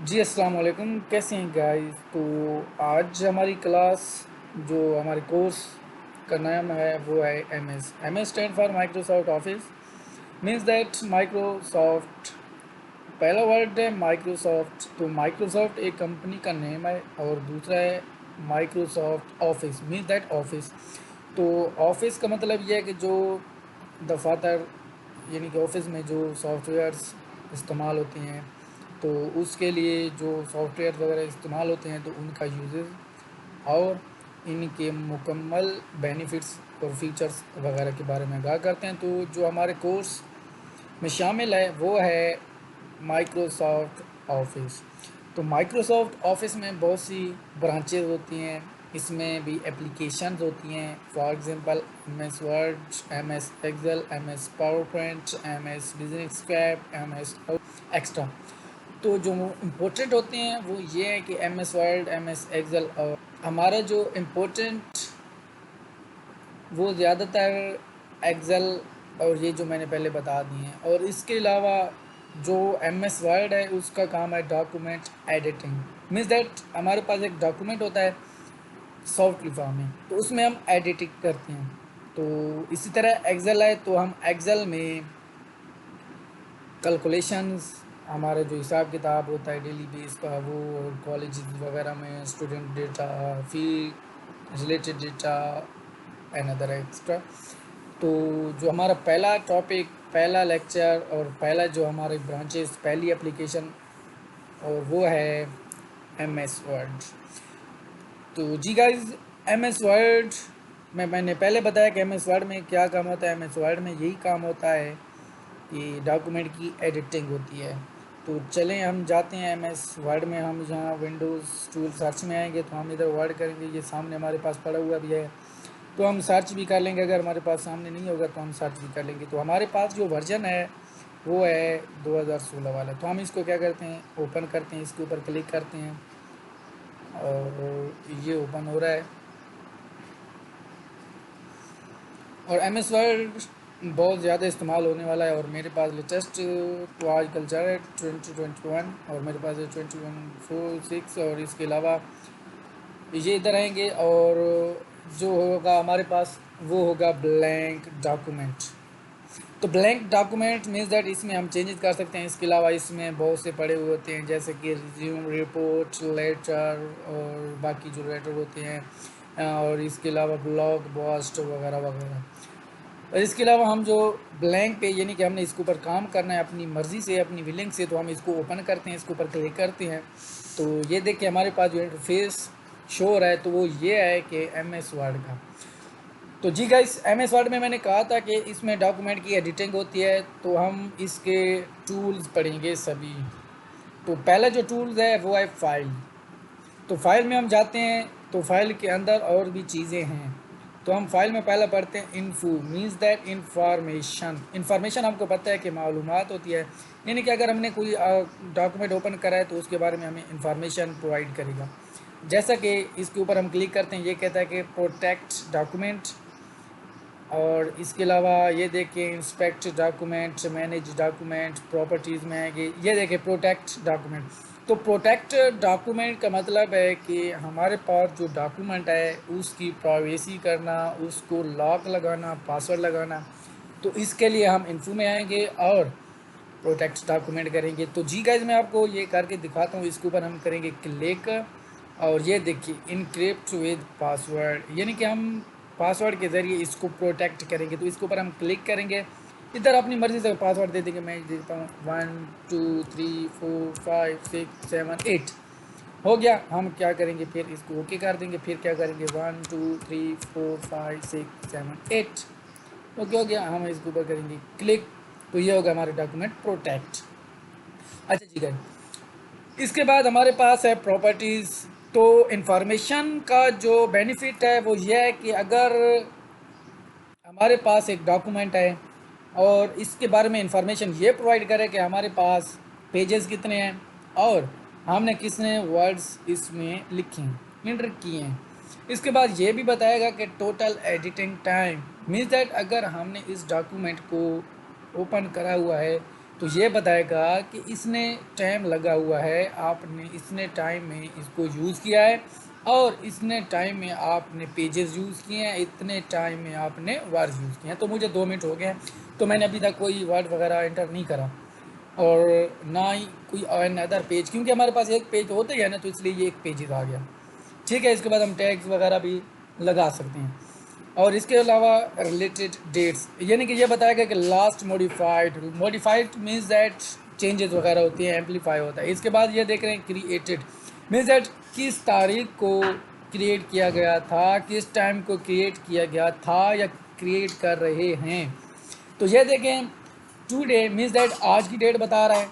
जी अस्सलाम वालेकुम, कैसे हैं गाइस। तो आज हमारी क्लास जो हमारे कोर्स का नाम है वो है M S stand for Microsoft Office. Means that Microsoft पहला वर्ड है माइक्रोसॉफ्ट। तो माइक्रोसॉफ्ट एक कंपनी का नेम है और दूसरा है Microsoft Office, means that office. तो ऑफिस का मतलब यह है कि जो दफातर यानी कि ऑफिस में जो सॉफ्टवेयर्स इस्तेमाल होती हैं, तो उसके लिए जो सॉफ्टवेयर वगैरह इस्तेमाल होते हैं तो उनका यूजेस और इनके मुकम्मल बेनिफिट्स और फीचर्स वगैरह के बारे में आगाह करते हैं। तो जो हमारे कोर्स में शामिल है वो है माइक्रोसॉफ्ट ऑफिस। तो माइक्रोसॉफ्ट ऑफिस में बहुत सी ब्रांचेज होती हैं, इसमें भी एप्लीकेशंस होती हैं। For example M S Word, M S Excel, M S PowerPoint, M S business scrap, M S extra. तो जो इम्पोर्टेंट होते हैं वो ये है कि M S Word, M S Excel. और हमारा जो इम्पोर्टेंट वो ज़्यादातर एक्सेल और ये जो मैंने पहले बता दिए हैं। और इसके अलावा जो एम एस वर्ड है उसका काम है डॉक्यूमेंट एडिटिंग। मीन्स दैट हमारे पास एक डॉक्यूमेंट होता है सॉफ्ट फॉर्म में, तो उसमें हम एडिटिंग करते हैं। तो इसी तरह एक्सेल है, तो हम एक्सेल में कैलकुलेशंस, हमारा जो हिसाब किताब होता है डेली बेस का वो, और कॉलेज वगैरह में student data, fee related data and other extra. तो जो हमारा पहला टॉपिक, पहला लेक्चर और पहला जो हमारे ब्रांचेस, पहली एप्लीकेशन और वो है एम एस वर्ड। तो जी गाइज, एम एस वर्ड में मैंने पहले बताया कि एम एस वर्ड में क्या काम होता है। एम एस वर्ड में यही काम होता है कि डॉक्यूमेंट की एडिटिंग होती है। तो चलें हम जाते हैं एम एस वर्ड में। हम यहाँ विंडोज़ टूल सर्च में आएंगे तो हम इधर वर्ड करेंगे, ये सामने हमारे पास पड़ा हुआ भी है, तो हम सर्च भी कर लेंगे। अगर हमारे पास सामने नहीं होगा तो हम सर्च भी कर लेंगे। तो हमारे पास जो वर्जन है वो है 2016 वाला। तो हम इसको क्या करते हैं, ओपन करते हैं, इसके ऊपर क्लिक करते हैं और ये ओपन हो रहा है। और एम एस वर्ड बहुत ज़्यादा इस्तेमाल होने वाला है और मेरे पास लेटेस्ट तो आजकल चल रहा है 2021 और मेरे पास है 21.4.6। और इसके अलावा ये इधर आएंगे और जो होगा हमारे पास वो होगा ब्लैंक डॉक्यूमेंट। तो ब्लैंक डॉक्यूमेंट मीन्स दैट इसमें हम चेंजेस कर सकते हैं। इसके अलावा इसमें बहुत से पड़े हुए होते हैं जैसे कि रिज्यूम, रिपोर्ट, लेटर और बाकी जो लेटर होते हैं, और इसके अलावा ब्लॉग पोस्ट वगैरह वगैरह। और इसके अलावा हम जो ब्लैंक पे यानी कि हमने इसके ऊपर काम करना है अपनी मर्ज़ी से, अपनी विलिंग से, तो हम इसको ओपन करते हैं, इसके ऊपर क्लिक करते हैं। तो ये देखिए हमारे पास जो इंटरफेस शो हो रहा है तो वो ये है कि एम एस वर्ड का। तो जी गाइस, एम एस वर्ड में मैंने कहा था कि इसमें डॉक्यूमेंट की एडिटिंग होती है। तो हम इसके टूल्स पढ़ेंगे सभी। तो पहला जो टूल्स है वो है फाइल। तो फाइल में हम जाते हैं तो फाइल के अंदर और भी चीज़ें हैं। तो हम फाइल में पहला पढ़ते हैं info, means that information. Information हमको पता है कि मालूमात होती है, यानी कि अगर हमने कोई डॉक्यूमेंट ओपन करा है तो उसके बारे में हमें इंफॉर्मेशन प्रोवाइड करेगा। जैसा कि इसके ऊपर हम क्लिक करते हैं, ये कहता है कि प्रोटेक्ट डॉक्यूमेंट। और इसके अलावा ये देखिए inspect document, manage document, properties में आएंगे। ये देखिए प्रोटेक्ट डॉक्यूमेंट। तो प्रोटेक्ट डॉक्यूमेंट का मतलब है कि हमारे पास जो डॉक्यूमेंट है उसकी प्राइवेसी करना, उसको लॉक लगाना, पासवर्ड लगाना। तो इसके लिए हम इन्फो में आएंगे और प्रोटेक्ट डॉक्यूमेंट करेंगे। तो जी गाइज, मैं आपको ये करके दिखाता हूँ। इसके ऊपर हम करेंगे क्लिक और ये देखिए इनक्रिप्ट विद पासवर्ड, यानी कि हम पासवर्ड के ज़रिए इसको प्रोटेक्ट करेंगे। तो इसके ऊपर हम क्लिक करेंगे, इधर अपनी मर्ज़ी से पासवर्ड दे देंगे। मैं देता हूँ 1 2 3 4 5 6 7 8 हो गया। हम क्या करेंगे, फिर इसको ओके कर देंगे। फिर क्या करेंगे 1 2 3 4 5 6 7 8 ओके हो गया। हम इसके ऊपर करेंगे क्लिक, तो ये होगा हमारे डॉक्यूमेंट प्रोटेक्ट। अच्छा जी गाइस, इसके बाद हमारे पास है प्रॉपर्टीज़। तो इंफॉर्मेशन का जो बेनिफिट है वो ये है कि अगर हमारे पास एक डॉक्यूमेंट है और इसके बारे में इंफॉर्मेशन ये प्रोवाइड करे कि हमारे पास पेजेस कितने हैं और हमने कितने वर्ड्स इसमें लिखे हैं, इंटर किए हैं। इसके बाद ये भी बताएगा कि total editing time, means that अगर हमने इस डॉक्यूमेंट को ओपन करा हुआ है तो ये बताएगा कि इसने टाइम लगा हुआ है, आपने इतने टाइम में इसको यूज़ किया है, और इतने टाइम में आपने पेजेस यूज़ किए हैं, इतने टाइम में आपने वर्ड यूज़ किए हैं। तो मुझे 2 मिनट हो गए हैं, तो मैंने अभी तक कोई वर्ड वगैरह एंटर नहीं करा, और ना ही कोई अनदर पेज, क्योंकि हमारे पास एक पेज होता ही है ना, तो इसलिए ये एक पेज आ गया। ठीक है, इसके बाद हम टैग्स वगैरह भी लगा सकते हैं। और इसके अलावा रिलेटेड डेट्स, यानी कि ये बताया गया कि last modified means that changes वगैरह होती हैं, एम्पलीफाई होता है। इसके बाद ये देख रहे हैं क्रिएटेड मीन्स दैट किस तारीख को क्रिएट किया गया था, किस टाइम को क्रिएट किया गया था या क्रिएट कर रहे हैं। तो ये देखें टुडे मीन्स दैट आज की डेट बता रहा है,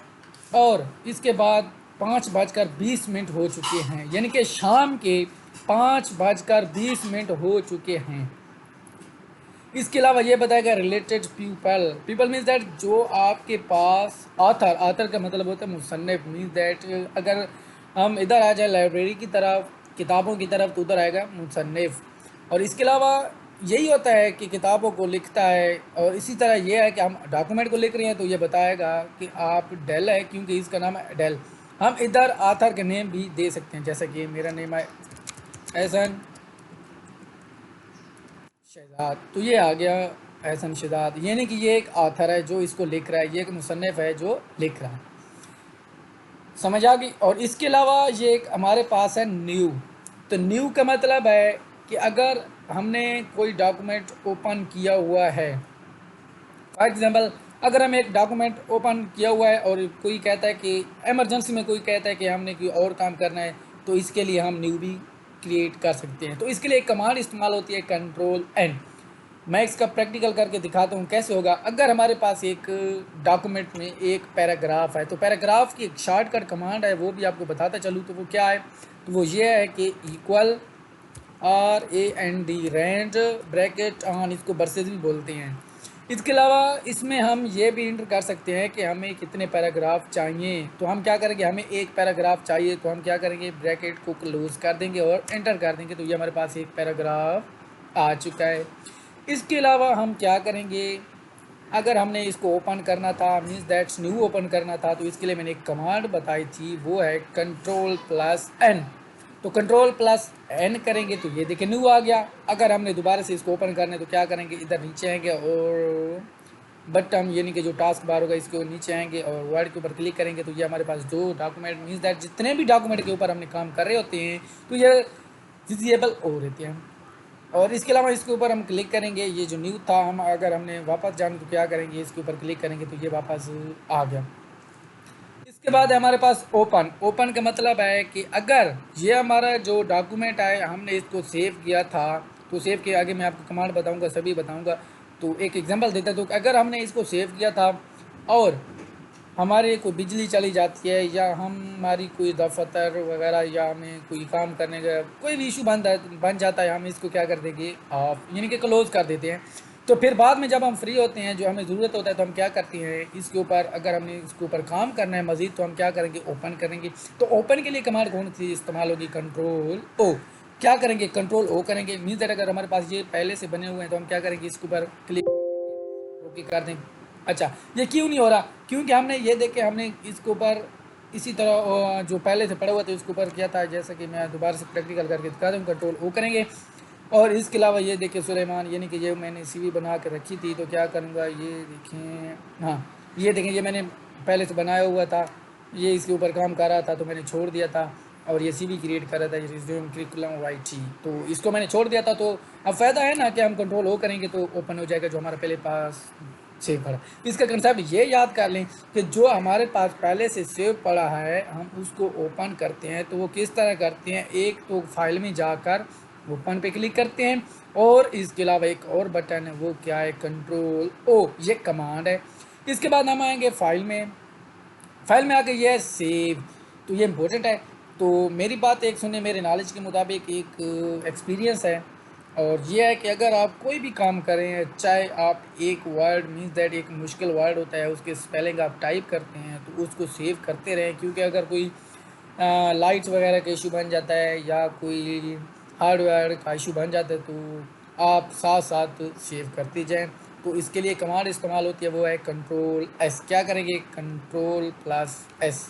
और इसके बाद 5:20 हो चुके हैं, यानी कि शाम के 5:20 हो चुके हैं। इसके अलावा ये बताएगा रिलेटेड पीपल मीन्स दैट जो आपके पास आथर का मतलब होता है मुसन्निफ, मीन्स दैट अगर हम इधर आ जाए लाइब्रेरी की तरफ, किताबों की तरफ, तो उधर आएगा मुसन्निफ। और इसके अलावा यही होता है कि किताबों को लिखता है, और इसी तरह ये है कि हम डॉक्यूमेंट को लिख रहे हैं, तो ये बताएगा कि आप डेल है, क्योंकि इसका नाम है डेल। हम इधर आथर के नेम भी दे सकते हैं, जैसे कि मेरा नेम है एहसन शहजाद, तो ये आ गया एहसन शहजाद, यानी कि ये एक आथर है जो इसको लिख रहा है, ये एक मुसन्निफ है जो लिख रहा है। समझ आ गई। और इसके अलावा ये एक हमारे पास है न्यू। तो न्यू का मतलब है कि अगर हमने कोई डॉक्यूमेंट ओपन किया हुआ है, फॉर एग्जांपल अगर हम एक डॉक्यूमेंट ओपन किया हुआ है और कोई कहता है कि इमरजेंसी में कोई कहता है कि हमने कोई और काम करना है, तो इसके लिए हम न्यू भी क्रिएट कर सकते हैं। तो इसके लिए एक कमांड इस्तेमाल होती है Ctrl+N। मैं इसका प्रैक्टिकल करके दिखाता हूँ कैसे होगा। अगर हमारे पास एक डॉक्यूमेंट में एक पैराग्राफ है, तो पैराग्राफ की एक शॉर्टकट कमांड है, वो भी आपको बताता चलूँ तो वो क्या है। तो वो ये है कि इक्वल RAND ब्रैकेट ऑन, इसको बर्सेज भी बोलते हैं। इसके अलावा इसमें हम ये भी इंटर कर सकते हैं कि हमें कितने पैराग्राफ चाहिए। तो हम क्या करेंगे, हमें एक पैराग्राफ चाहिए, तो हम क्या करेंगे, ब्रैकेट को क्लोज कर देंगे और एंटर कर देंगे, तो ये हमारे पास एक पैराग्राफ आ चुका है। इसके अलावा हम क्या करेंगे, अगर हमने इसको ओपन करना था, मीन्स दैट्स न्यू ओपन करना था, तो इसके लिए मैंने एक कमांड बताई थी, वो है Ctrl+N। तो Ctrl+N करेंगे तो ये देखिए न्यू आ गया। अगर हमने दोबारा से इसको ओपन करना है तो क्या करेंगे, इधर नीचे आएंगे और बटन यानी कि जो टास्क बार होगा इसके नीचे आएंगे और वर्ड के ऊपर क्लिक करेंगे, तो ये हमारे पास दो डॉक्यूमेंट, मीन्स दैट जितने भी डॉक्यूमेंट के ऊपर हमने काम कर रहे होते हैं तो ये विजिबल हो रहते हैं। और इसके अलावा इसके ऊपर हम क्लिक करेंगे, ये जो न्यू था, हम अगर हमने वापस जाना तो क्या करेंगे, इसके ऊपर क्लिक करेंगे तो ये वापस आ गया। इसके बाद हमारे पास ओपन का मतलब है कि अगर ये हमारा जो डॉक्यूमेंट है हमने इसको सेव किया था, तो सेव के आगे मैं आपको कमांड बताऊंगा, सभी बताऊंगा। तो एक एग्जांपल देता हूँ, तो अगर हमने इसको सेव किया था और हमारे कोई बिजली चली जाती है, या हमारी कोई दफ्तर वगैरह, या हमें कोई काम करने का कोई भी इशू बन जाता है, हम इसको क्या कर देंगे, ऑफ यानी कि क्लोज़ कर देते हैं। तो फिर बाद में जब हम फ्री होते हैं, जो हमें ज़रूरत होता है, तो हम क्या करते हैं, इसके ऊपर अगर हमने इसके ऊपर काम करना है मज़ीद, तो हम क्या करेंगे, ओपन करेंगे। तो ओपन के लिए कमांड कौन सी इस्तेमाल होगी, Ctrl+O। क्या करेंगे, Ctrl+O करेंगे। मीन्स दैट अगर हमारे पास ये पहले से बने हुए हैं तो हम क्या करेंगे, इसके ऊपर क्लिक ओके कर दें। अच्छा, ये क्यों नहीं हो रहा, क्योंकि हमने ये देखे, हमने इसके ऊपर इसी तरह जो पहले से पड़ा हुआ था उसके ऊपर किया था। जैसा कि मैं दोबारा से प्रैक्टिकल करके दिखा दूँ, Ctrl+O करेंगे। और इसके अलावा ये देखिए सुलेमान, यानी कि ये मैंने CV बना के रखी थी, तो क्या करूँगा, ये देखें, हाँ ये देखें, ये मैंने पहले से बनाया हुआ था, ये इसके ऊपर काम कर रहा था तो मैंने छोड़ दिया था, और ये CV क्रिएट कर रहा था, ये रिज्यूम करिकुलम वाइटी, तो इसको मैंने छोड़ दिया था। तो अब फ़ायदा है ना कि हम Ctrl+O करेंगे तो ओपन हो जाएगा जो हमारा पहले पास सेव पड़ा। इसका कंसेप्ट ये याद कर लें कि जो हमारे पास पहले से सेव पड़ा है, हम उसको ओपन करते हैं तो वो किस तरह करते हैं, एक तो फाइल में जाकर ओपन पे क्लिक करते हैं, और इसके अलावा एक और बटन है, वो क्या है, Ctrl+O, ये कमांड है। इसके बाद हम आएंगे फाइल में आके ये है सेव, तो ये इम्पोर्टेंट है। तो मेरी बात एक सुने, मेरे नॉलेज के मुताबिक एक एक्सपीरियंस है, और ये है कि अगर आप कोई भी काम करें, चाहे आप एक वर्ड, मीन्स दैट एक मुश्किल वर्ड होता है उसके स्पेलिंग आप टाइप करते हैं, तो उसको सेव करते रहें, क्योंकि अगर कोई लाइट्स वगैरह का इशू बन जाता है या कोई हार्डवेयर का इशू बन जाता है, तो आप साथ साथ सेव करते जाएं। तो इसके लिए कमांड इस्तेमाल होती है, वो है कंट्रोल एस। क्या करेंगे? Control plus S.